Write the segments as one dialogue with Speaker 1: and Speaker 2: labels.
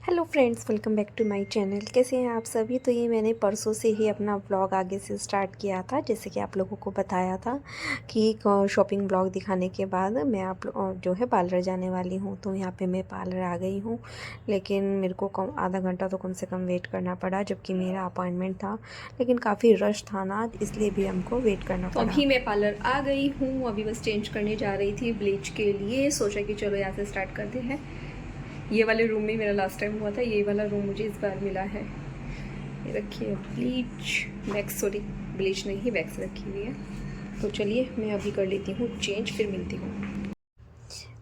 Speaker 1: Hello friends, welcome back to my channel. कैसे हैं आप सभी। तो ये मैंने परसों से ही अपना व्लॉग आगे से स्टार्ट किया था, जैसे कि आप लोगों को बताया था कि शॉपिंग व्लॉग दिखाने के बाद मैं जो है पार्लर जाने वाली हूँ। तो यहाँ पे मैं पार्लर आ गई हूँ, लेकिन मेरे को आधा घंटा तो कम से कम वेट करना पड़ा, जबकि मेरा अपॉइंटमेंट था। लेकिन काफ़ी रश था ना, इसलिए भी हमको वेट करना पड़ा।
Speaker 2: अभी मैं पार्लर आ गई हूँ। अभी बस चेंज करने जा रही थी ब्लीच के लिए। सोचा कि चलो यहाँ से स्टार्ट करते हैं। ये वाले रूम में मेरा लास्ट टाइम हुआ था, ये वाला रूम मुझे इस बार मिला है। ये रखिए ब्लीच वैक्स, सॉरी ब्लीच नहीं वैक्स रखी हुई है। तो चलिए मैं अभी कर लेती हूँ चेंज, फिर मिलती हूँ।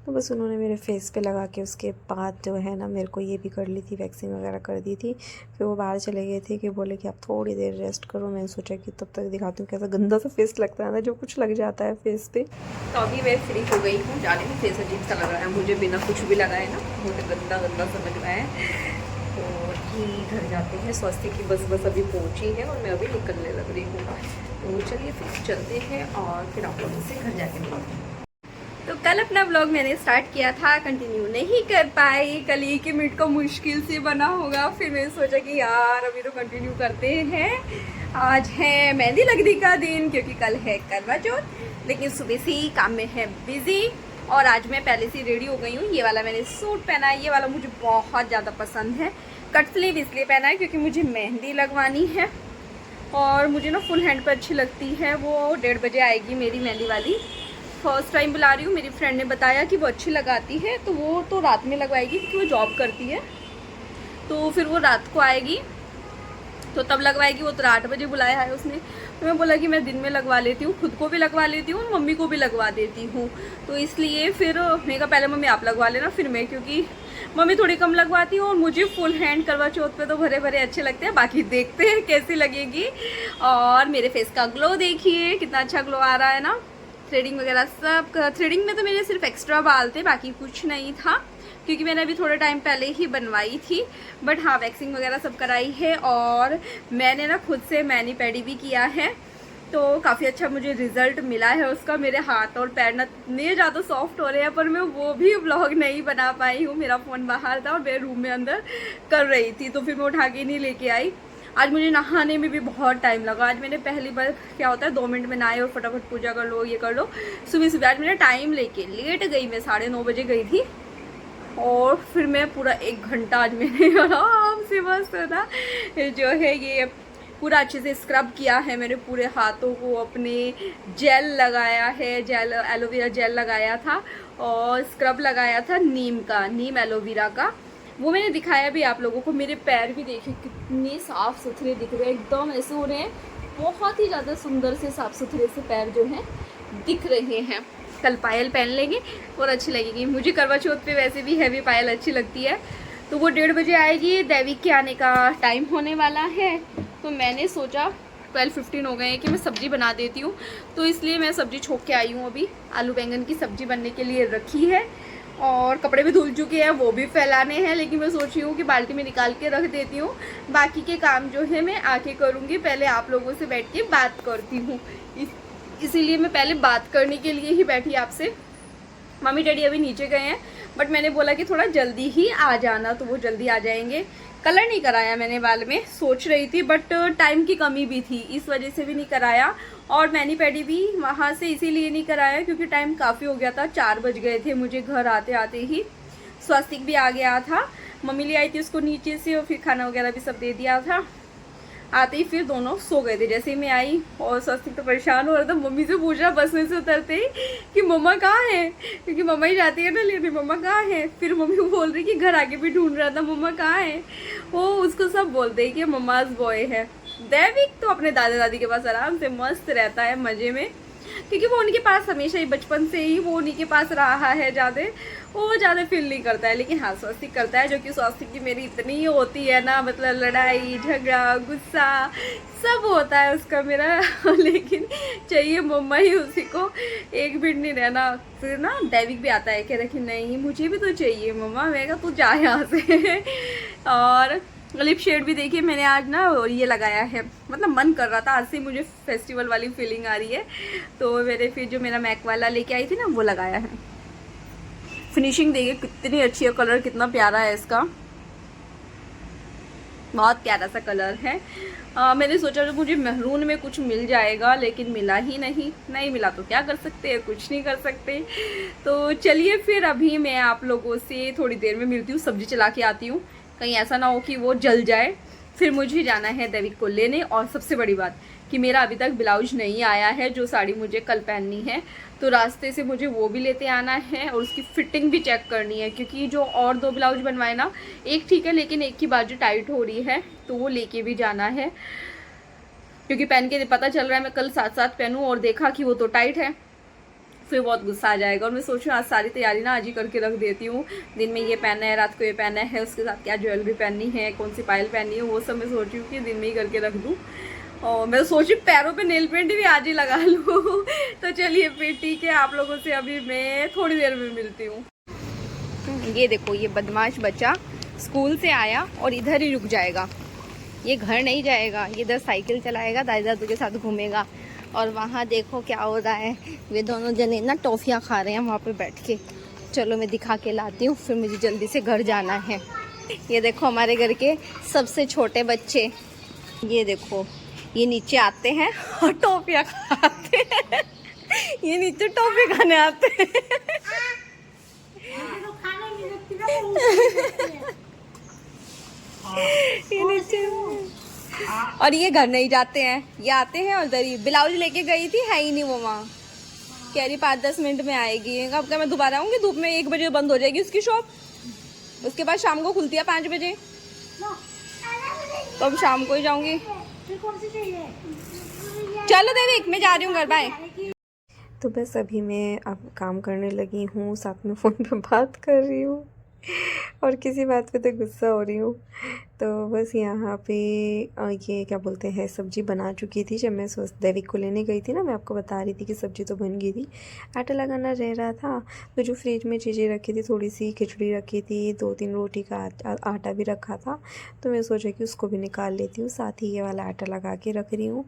Speaker 1: तो बस उन्होंने मेरे फेस पे लगा के उसके बाद जो है ना मेरे को ये भी कर ली थी, वैक्सिंग वगैरह कर दी थी। फिर वो बाहर चले गए थे कि बोले कि आप थोड़ी देर रेस्ट करो। मैंने सोचा कि तब तक दिखाती हूँ कैसा गंदा सा फेस लगता है ना, जो कुछ लग जाता है फेस पे।
Speaker 2: तो अभी मैं फ्री हो गई हूँ, जाने में फेस अजीब सा लग रहा है मुझे, बिना कुछ भी लगाए ना मुझे गंदा गंदा सा लग रहा है। तो अभी घर जाते हैं। स्वास्थ्य की बस अभी पहुँची है और मैं अभी निकलने लग रही हूँ। तो चलिए फिर चलते हैं और फिर आप लोगों से घर जाके मिलते हैं। तो कल अपना व्लॉग मैंने स्टार्ट किया था, कंटिन्यू नहीं कर पाई। कल 1 मिनट का मुश्किल से बना होगा, फिर मैंने सोचा कि यार अभी तो कंटिन्यू करते हैं। आज है मेहंदी लगने का दिन, क्योंकि कल है करवा चौथ। लेकिन सुबह से ही काम में है बिजी, और आज मैं पहले से रेडी हो गई हूँ। ये वाला मैंने सूट पहना है, ये वाला मुझे बहुत ज़्यादा पसंद है। कट स्लीव इसलिए पहना है क्योंकि मुझे मेहंदी लगवानी है, और मुझे ना फुल हैंड पर अच्छी लगती है। वो 1:30 बजे आएगी मेरी मेहंदी वाली। फर्स्ट टाइम बुला रही हूँ। मेरी फ्रेंड ने बताया कि वो अच्छी लगाती है, तो वो तो रात में लगवाएगी क्योंकि वो जॉब करती है। तो फिर वो रात को आएगी तो तब लगवाएगी। वो तो 8 बजे बुलाया है उसने। तो मैं बोला कि मैं दिन में लगवा लेती हूँ, खुद को भी लगवा लेती हूँ और मम्मी को भी लगवा देती हूँ। तो इसलिए फिर मैंने कहा पहले मम्मी आप लगवा लेना, फिर मैं, क्योंकि मम्मी थोड़ी कम लगवाती हूँ और मुझे फुल हैंड करवा चौथ पे तो भरे भरे अच्छे लगते हैं। बाकी देखते हैं कैसी लगेगी। और मेरे फेस का ग्लो देखिए, कितना अच्छा ग्लो आ रहा है ना। थ्रेडिंग वगैरह सब, थ्रेडिंग में तो मेरे सिर्फ एक्स्ट्रा बाल थे, बाकी कुछ नहीं था, क्योंकि मैंने अभी थोड़े टाइम पहले ही बनवाई थी। बट हाँ, वैक्सिंग वगैरह सब कराई है, और मैंने ना खुद से मैनी पैडी भी किया है। तो काफ़ी अच्छा मुझे रिजल्ट मिला है उसका। मेरे हाथ और पैर ना इतने ज़्यादा सॉफ्ट हो रहे हैं, पर मैं वो भी व्लॉग नहीं बना पाई हूँ। मेरा फ़ोन बाहर था और मैं रूम में अंदर कर रही थी, तो फिर मैं उठा के नहीं लेके आई। आज मुझे नहाने में भी बहुत टाइम लगा। आज मैंने पहली बार, क्या होता है 2 मिनट में नहाए और फटाफट पूजा कर लो, ये कर लो। सुबह सुबह आज मैंने टाइम लेके लेट गई, मैं 9:30 बजे गई थी, और फिर मैं पूरा 1 घंटा आज मैंने आराम से बस ना जो है ये पूरा अच्छे से स्क्रब किया है। मैंने पूरे हाथों को अपने जेल लगाया है, जेल एलोवेरा जेल लगाया था, और स्क्रब लगाया था नीम एलोवेरा का। वो मैंने दिखाया भी आप लोगों को। मेरे पैर भी देखिए कितने साफ सुथरे दिख रहे हैं, एकदम ऐसे हो रहे हैं, बहुत ही ज़्यादा सुंदर से साफ सुथरे से पैर जो हैं दिख रहे हैं। कल पायल पहन लेंगे और अच्छी लगेगी। मुझे करवा चौथ पे वैसे भी हैवी पायल अच्छी लगती है। तो वो 1:30 बजे आएगी, दैविक के आने का टाइम होने वाला है। तो मैंने सोचा 12:15 हो गए हैं कि मैं सब्ज़ी बना देती हूँ। तो इसलिए मैं सब्ज़ी छोंक के आई हूँ। अभी आलू बैंगन की सब्ज़ी बनने के लिए रखी है, और कपड़े भी धुल चुके हैं, वो भी फैलाने हैं। लेकिन मैं सोच रही हूँ कि बाल्टी में निकाल के रख देती हूँ, बाकी के काम जो है मैं आके करूँगी। पहले आप लोगों से बैठ के बात करती हूँ, इसीलिए मैं पहले बात करने के लिए ही बैठी आपसे। मम्मी डैडी अभी नीचे गए हैं, बट मैंने बोला कि थोड़ा जल्दी ही आ जाना, तो वो जल्दी आ जाएंगे। कलर नहीं कराया मैंने बाल में, सोच रही थी, बट टाइम की कमी भी थी, इस वजह से भी नहीं कराया। और मैनी पैडी भी वहाँ से इसीलिए नहीं कराया क्योंकि टाइम काफ़ी हो गया था, 4 बज गए थे मुझे घर आते आते ही। स्वास्तिक भी आ गया था, मम्मी ले आई थी उसको नीचे से, और फिर खाना वगैरह भी सब दे दिया था। आते ही फिर दोनों सो गए थे जैसे ही मैं आई। और स्वास्तिक तो परेशान हो रहा था, मम्मी से पूछ रहा बस में से उतरते ही कि मम्मा कहाँ है, क्योंकि मम्मा ही जाती है ना लेने, मम्मा कहाँ है। फिर मम्मी को बोल रही कि घर आके भी ढूंढ रहा था मम्मा कहाँ है। वो उसको सब बोलते हैं कि मम्माज बॉय है। दैविक तो अपने दादा दादी के पास आराम से मस्त रहता है, मज़े में, क्योंकि वो उनके पास हमेशा ही बचपन से ही वो उन्हीं के पास रहा है ज़्यादा। वो ज़्यादा फील नहीं करता है, लेकिन हाँ स्वास्तिक करता है, जो कि स्वास्तिक की मेरी इतनी होती है ना, मतलब लड़ाई झगड़ा गुस्सा सब होता है उसका मेरा लेकिन चाहिए मम्मा ही उसी को, एक मिनट नहीं रहना। फिर ना दैविक भी आता है, कह रहा कि नहीं मुझे भी तो चाहिए मम्मा। मैं कहा तू जा यहाँ से और लिप शेड भी देखिए मैंने आज ना ये लगाया है, मतलब मन कर रहा था, आज से मुझे फेस्टिवल वाली फीलिंग आ रही है। तो मेरे फिर जो मेरा मैक वाला लेके आई थी ना, वो लगाया है। फिनिशिंग देखिए कितनी अच्छी है, कलर कितना प्यारा है इसका। बहुत प्यारा सा कलर है। मैंने सोचा जो मुझे महरून में कुछ मिल जाएगा, लेकिन मिला ही नहीं मिला तो क्या कर सकते हैं, कुछ नहीं कर सकते। तो चलिए फिर अभी मैं आप लोगों से थोड़ी देर में मिलती हूँ, सब्जी चला के आती हूँ, कहीं ऐसा ना हो कि वो जल जाए। फिर मुझे जाना है दैविक को लेने, और सबसे बड़ी बात कि मेरा अभी तक ब्लाउज नहीं आया है, जो साड़ी मुझे कल पहननी है, तो रास्ते से मुझे वो भी लेते आना है और उसकी फिटिंग भी चेक करनी है, क्योंकि जो और 2 ब्लाउज बनवाए ना, एक ठीक है लेकिन एक की बाजू टाइट हो रही है, तो वो लेके भी जाना है, क्योंकि पहन के पता चल रहा है मैं कल साथ पहनूँ और देखा कि वो तो टाइट है, फिर बहुत गुस्सा आ जाएगा। और मैं सोच रही हूँ आज सारी तैयारी ना आज ही करके रख देती हूँ, दिन में ये पहनना है, रात को ये पहनना है, उसके साथ क्या ज्वेलरी पहननी है, कौन सी पायल पहननी है, वो सब मैं सोच रही हूँ कि दिन में ही करके रख दूँ। और मैं सोच रही पैरों पे नेल पेंट भी आज ही लगा लूँ। तो चलिए फिर ठीक है, आप लोगों से अभी मैं थोड़ी देर में मिलती हूँ। ये देखो, ये बदमाश बच्चा स्कूल से आया और इधर ही रुक जाएगा, ये घर नहीं जाएगा, ये इधर साइकिल चलाएगा, दादी दादू के साथ घूमेगा। और वहाँ देखो क्या हो रहा है, वे दोनों जने ना टॉफियाँ खा रहे हैं वहाँ पे बैठ के। चलो मैं दिखा के लाती हूँ, फिर मुझे जल्दी से घर जाना है। ये देखो हमारे घर के सबसे छोटे बच्चे, ये देखो ये नीचे आते हैं और टॉफियाँ खाते हैं। ये नीचे टॉफी खाने आते हैं। ये नीचे, और ये घर नहीं जाते हैं, ये आते हैं और इधर ही। ब्लाउज लेके गई थी, है ही नहीं वो वहाँ, कह रही 5-10 मिनट में आएगी। अब क्या मैं दोबारा आऊँगी, धूप में 1 बजे बंद हो जाएगी उसकी शॉप, उसके बाद शाम को खुलती है 5 बजे, तो अब शाम को ही जाऊँगी। चलो देविक मैं जा रही हूँ घर, बाय।
Speaker 1: तो बस अभी मैं अब काम करने लगी हूँ, साथ में फ़ोन पे बात कर रही हूँ और किसी बात पे तो गुस्सा हो रही हूँ। तो बस यहाँ पे ये क्या बोलते हैं, सब्ज़ी बना चुकी थी। जब मैं दैविक को लेने गई थी ना, मैं आपको बता रही थी कि सब्ज़ी तो बन गई थी, आटा लगाना रह रहा था। तो जो फ्रिज में चीज़ें रखी थी, थोड़ी सी खिचड़ी रखी थी, 2-3 रोटी का आटा भी रखा था, तो मैं सोचा कि उसको भी निकाल लेती हूँ, साथ ही ये वाला आटा लगा के रख रही हूँ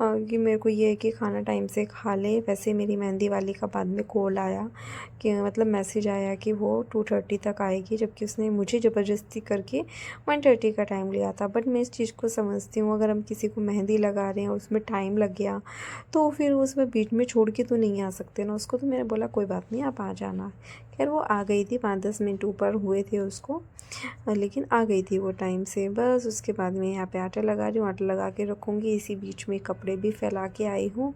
Speaker 1: कि मेरे को ये है कि खाना टाइम से खा ले। वैसे मेरी मेहंदी वाली का बाद में कॉल आया कि मतलब मैसेज आया कि वो 2:30 तक आएगी, जबकि उसने मुझे ज़बरदस्ती करके 1:30 का टाइम लिया था। बट मैं इस चीज़ को समझती हूँ, अगर हम किसी को मेहंदी लगा रहे हैं और उसमें टाइम लग गया तो फिर उसमें बीच में छोड़ के तो नहीं आ सकते ना उसको। तो मैंने बोला कोई बात नहीं, आप आ जाना। खैर वो आ गई थी, 5-10 मिनट ऊपर हुए थे उसको, लेकिन आ गई थी वो टाइम से। बस उसके बाद मैं यहाँ पे आटा लगा रही हूँ, आटा लगा के रखूँगी। इसी बीच में कपड़े भी फैला के आई हूँ,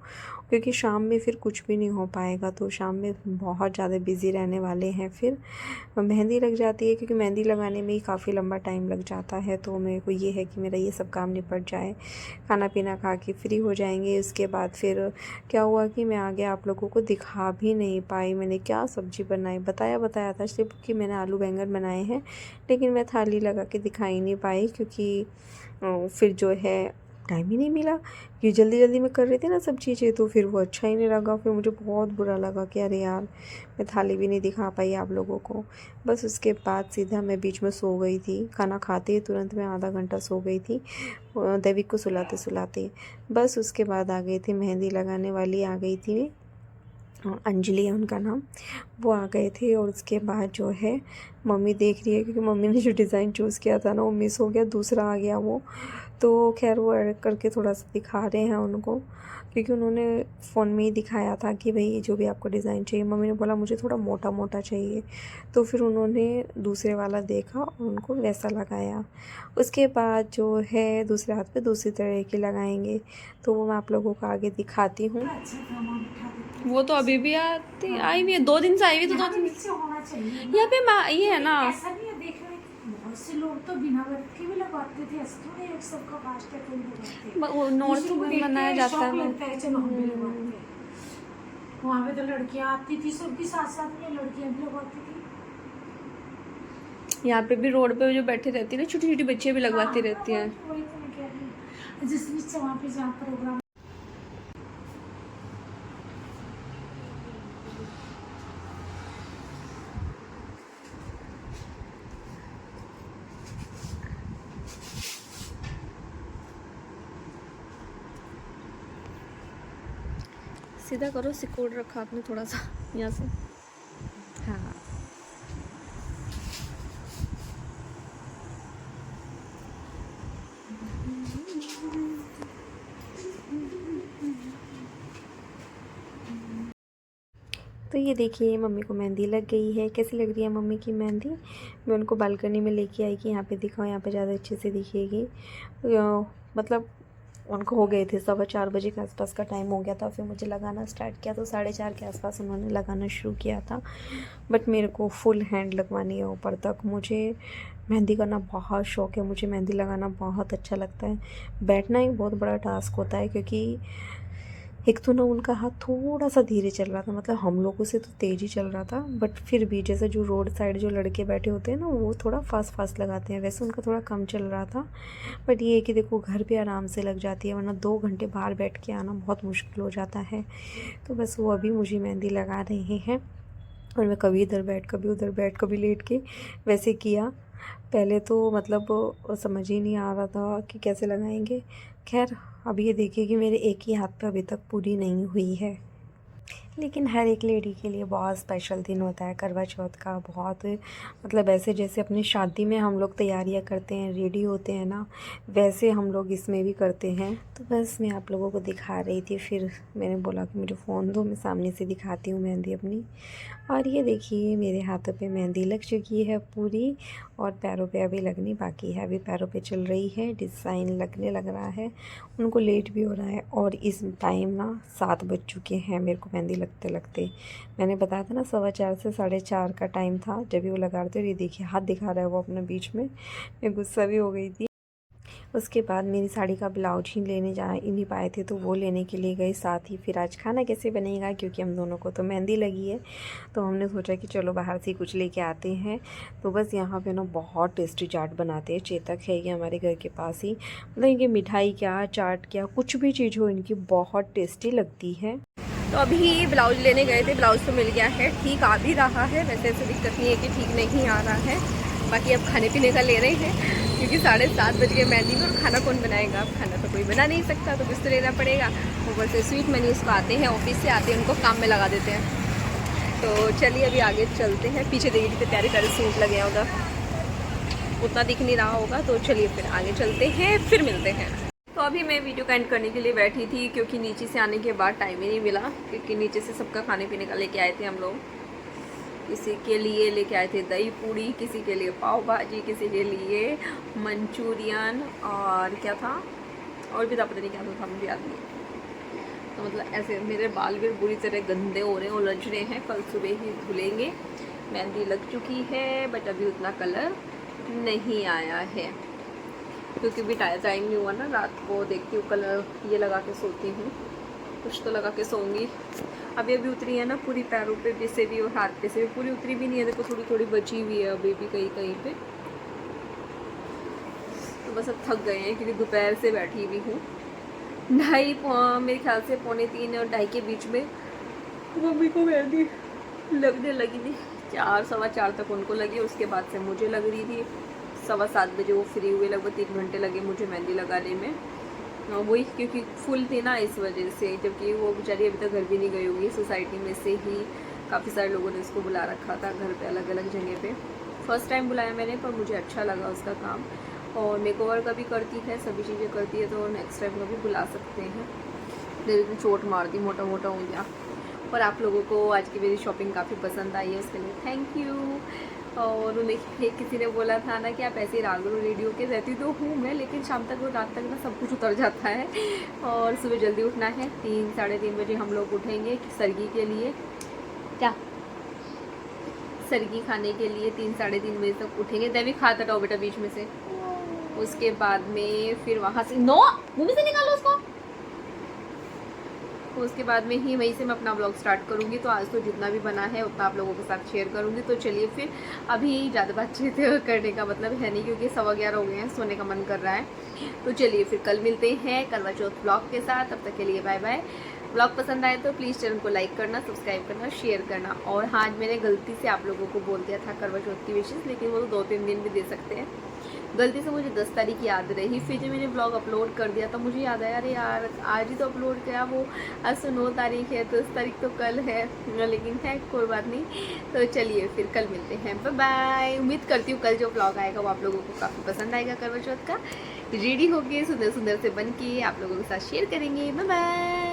Speaker 1: क्योंकि शाम में फिर कुछ भी नहीं हो पाएगा। तो शाम में बहुत ज़्यादा बिज़ी रहने वाले हैं, फिर मेहंदी लग जाती है, क्योंकि मेहंदी लगाने में ही काफ़ी लंबा टाइम लग जाता है। तो मेरे को ये है कि मेरा ये सब काम निपट जाए, खाना पीना खा के फ्री हो जाएंगे। उसके बाद फिर क्या हुआ कि मैं आगे आप लोगों को दिखा भी नहीं पाई मैंने क्या सब्ज़ी बनाई। बताया था सिर्फ कि मैंने आलू बैंगन बनाए हैं, लेकिन मैं थाली लगा के दिखा ही नहीं पाई, क्योंकि फिर जो है टाइम ही नहीं मिला, कि जल्दी जल्दी में कर रही थी ना सब चीज़ें, तो फिर वो अच्छा ही नहीं लगा। फिर मुझे बहुत बुरा लगा कि अरे यार मैं थाली भी नहीं दिखा पाई आप लोगों को। बस उसके बाद सीधा मैं बीच में सो गई थी, खाना खाते ही तुरंत मैं आधा घंटा सो गई थी दैविक को सुलाते। बस उसके बाद आ गई थी मेहंदी लगाने वाली, आ गई थी अंजलि है उनका नाम, वो आ गए थे। और उसके बाद जो है मम्मी देख रही है, क्योंकि मम्मी ने जो डिज़ाइन चूज़ किया था ना वो मिस हो गया, दूसरा आ गया वो। तो खैर वो एडिट करके थोड़ा सा दिखा रहे हैं उनको, क्योंकि उन्होंने फ़ोन में ही दिखाया था कि भाई जो भी आपको डिज़ाइन चाहिए। मम्मी ने बोला मुझे थोड़ा मोटा मोटा चाहिए, तो फिर उन्होंने दूसरे वाला देखा और उनको वैसा लगाया। उसके बाद जो है दूसरे हाथ पे दूसरी तरह की लगाएंगे, तो वो मैं आप लोगों को आगे दिखाती हूँ।
Speaker 2: वो तो अभी भी आई हुई है, 2 दिन से आई हुई, तो 2 दिन यहाँ पे ये है ना,
Speaker 3: से लोग तो बिना वर्क के भी लगाते थे, ऐसे एक सबका कास्ट है कोई लगाते हैं।
Speaker 2: वो नॉर्थ में मनाया जाता है ना,
Speaker 3: चलो हम भी लगाते हैं। वहाँ पे तो लड़कियाँ आती थी, सबकी साथ में लड़कियाँ भी लगाती थी।
Speaker 2: यहाँ पे भी रोड पे जो बैठे रहती है ना, छोटी छोटी बच्चियाँ भी लगवाती रहती हैं।
Speaker 3: वही तो मैं कह रही हूँ, जिस बीच वहाँ पे जहाँ प्रोग्राम
Speaker 2: सीधा करो, सिकोड़ रखा आपने थोड़ा सा यहाँ से, हाँ।
Speaker 1: तो ये देखिए मम्मी को मेहंदी लग गई है। कैसी लग रही है मम्मी की मेहंदी? मैं उनको बालकनी में लेके आई कि यहाँ पे दिखाओ, यहाँ पे ज़्यादा अच्छे से दिखेगी। मतलब उनको हो गए थे 4:15 बजे के आसपास का टाइम हो गया था। फिर मुझे लगाना स्टार्ट किया तो 4:30 के आसपास उन्होंने लगाना शुरू किया था। बट मेरे को फुल हैंड लगवानी है ऊपर तक। मुझे मेहंदी करना बहुत शौक़ है, मुझे मेहंदी लगाना बहुत अच्छा लगता है। बैठना ही बहुत बड़ा टास्क होता है, क्योंकि एक तो ना उनका हाथ थोड़ा सा धीरे चल रहा था, मतलब हम लोगों से तो तेज़ ही चल रहा था, बट फिर भी जैसे जो रोड साइड जो लड़के बैठे होते हैं ना, वो थोड़ा फास्ट लगाते हैं, वैसे उनका थोड़ा कम चल रहा था। बट ये है कि देखो घर पे आराम से लग जाती है, वरना 2 घंटे बाहर बैठ के आना बहुत मुश्किल हो जाता है। तो बस वो अभी मुझे मेहंदी लगा रहे हैं और मैं कभी इधर बैठ, कभी उधर बैठ, कभी लेट के वैसे किया। पहले तो मतलब समझ ही नहीं आ रहा था कि कैसे लगाएंगे। खैर अब ये देखिए कि मेरे एक ही हाथ पे अभी तक पूरी नहीं हुई है। लेकिन हर एक लेडी के लिए बहुत स्पेशल दिन होता है करवा चौथ का। बहुत मतलब ऐसे जैसे अपनी शादी में हम लोग तैयारियां करते हैं, रेडी होते हैं ना, वैसे हम लोग इसमें भी करते हैं। तो बस मैं आप लोगों को दिखा रही थी, फिर मैंने बोला कि मुझे फ़ोन दो, मैं सामने से दिखाती हूँ मेहंदी अपनी। और ये देखिए मेरे हाथों पे मेहंदी लग चुकी है पूरी, और पैरों पे अभी लगनी बाकी है। अभी पैरों पे चल रही है, डिज़ाइन लगने लग रहा है। उनको लेट भी हो रहा है और इस टाइम ना 7 बज चुके हैं मेरे को मेहंदी लगते लगते। मैंने बताया था ना 4:15 से 4:30 का टाइम था जब भी वो लगा रहे थे। ये देखिए हाथ दिखा रहा है वो अपने बीच में। मैं गुस्सा भी हो गई थी। उसके बाद मेरी साड़ी का ब्लाउज ही लेने जा ही नहीं पाए थे, तो वो लेने के लिए गए साथ ही। फिर आज खाना कैसे बनेगा, क्योंकि हम दोनों को तो मेहंदी लगी है, तो हमने सोचा कि चलो बाहर से कुछ लेके आते हैं। तो बस यहाँ पे ना बहुत टेस्टी चाट बनाते हैं। चेतक है ये हमारे घर के पास ही, मतलब इनकी मिठाई क्या, चाट क्या, कुछ भी चीज़ हो इनकी बहुत टेस्टी लगती है।
Speaker 2: तो अभी ब्लाउज लेने गए थे, ब्लाउज तो मिल गया है, ठीक आ भी रहा है। वैसे ऐसे दिक्कत नहीं है कि ठीक नहीं आ रहा है। बाकी अब खाने पीने का ले रहे हैं, क्योंकि 7:30 बज गए मेहंदी में, और खाना कौन बनाएगा? अब खाना तो कोई बना नहीं सकता, तो कुछ तो लेना पड़ेगा। ऊपर से स्वीट मनीष को आते हैं, ऑफिस से आते हैं, उनको काम में लगा देते हैं। तो चलिए अभी आगे चलते हैं। पीछे देखिए कितने प्यारे प्यारे सूट लगे हैं उधर, उतना दिख नहीं रहा होगा। तो चलिए फिर आगे चलते हैं, फिर मिलते हैं। तो अभी मैं वीडियो का एंड करने के लिए बैठी थी, क्योंकि नीचे से आने के बाद टाइम ही नहीं मिला, क्योंकि नीचे से सबका खाने पीने का लेके आए थे हम लोग। किसी के लिए लेके आए थे दही पूड़ी, किसी के लिए पाव भाजी, किसी के लिए मंचूरियन, और क्या था और भी था, पता नहीं क्या था मुझे याद नहीं। तो मतलब ऐसे मेरे बाल भी बुरी तरह गंदे हो रहे हैं, उलझ रहे हैं, कल सुबह ही धुलेंगे। मेहंदी लग चुकी है, बट अभी उतना कलर नहीं आया है, क्योंकि भी टाइम नहीं हुआ ना। रात को देखती हूँ कलर ये लगा के सोती हूँ, कुछ तो लगा के सोऊंगी। अभी उतरी है ना पूरी, पैरों पे भी से भी और हाथ पे से भी पूरी उतरी भी नहीं है। देखो थोड़ी थोड़ी बची हुई है अभी भी कहीं कहीं पे। तो बस अब थक गए हैं, क्योंकि दोपहर से बैठी हुई हूँ। मेरे ख्याल से 2:45 और 2:30 के बीच में मम्मी को मेहंदी लगने लगी थी। 4, 4:15 तक उनको लगी, उसके बाद से मुझे लग रही थी। 7:15 बजे वो फ्री हुए, लगभग 3 घंटे लगे मुझे मेहंदी लगाने में। वही क्योंकि फुल थी ना इस वजह से, जबकि वो बेचारी अभी तक घर भी नहीं गई होगी। सोसाइटी में से ही काफ़ी सारे लोगों ने उसको बुला रखा था घर पे, अलग अलग जगह पे। फर्स्ट टाइम बुलाया मैंने, पर मुझे अच्छा लगा उसका काम। और मेकओवर का भी करती है, सभी चीज़ें करती है, तो नेक्स्ट टाइम कभी बुला सकते हैं। लेकिन चोट मार दी, मोटा मोटा हो गया। और आप लोगों को आज की मेरी शॉपिंग काफ़ी पसंद आई है, उसके लिए थैंक यू। और उन्हें किसी ने बोला था ना कि आप ऐसे रात को रेडियो के रहती तो हूँ मैं, लेकिन शाम तक और रात तक ना सब कुछ उतर जाता है। और सुबह जल्दी उठना है, 3, 3:30 बजे हम लोग उठेंगे सरगी के लिए। क्या सरगी खाने के लिए 3, 3:30 बजे तक उठेंगे। तभी खाता रहो बेटा बीच में से। उसके बाद में फिर वहाँ से मुँह से निकालो उसको। उसके बाद में ही वहीं से मैं अपना ब्लॉग स्टार्ट करूँगी। तो आज तो जितना भी बना है उतना आप लोगों के साथ शेयर करूँगी। तो चलिए फिर, अभी ज़्यादा बातचीत करने का मतलब है नहीं, क्योंकि 11:15 हो गए हैं, सोने का मन कर रहा है। तो चलिए फिर कल मिलते हैं करवा चौथ ब्लॉग के साथ। तब तक के लिए बाय बाय। ब्लॉग पसंद आए तो प्लीज़ चैनल को लाइक करना, सब्सक्राइब करना, शेयर करना। और हाँ, आज मैंने गलती से आप लोगों को बोल दिया था करवा चौथ की विशेष, लेकिन वो तो 2-3 दिन भी दे सकते हैं। गलती से मुझे 10 तारीख याद रही। फिर जब मैंने ब्लॉग अपलोड कर दिया तो मुझे याद आया, अरे यार आज ही तो अपलोड किया, वो आज तो 9 तारीख है, 10 तारीख तो कल है। लेकिन है कोई बात नहीं। तो चलिए फिर कल मिलते हैं, बाय बाय। उम्मीद करती हूँ कल जो ब्लॉग आएगा वो आप लोगों को काफ़ी पसंद आएगा। करवा चौथ का रेडी होके सुंदर सुंदर से बन के आप लोगों के साथ शेयर करेंगे। Bye bye.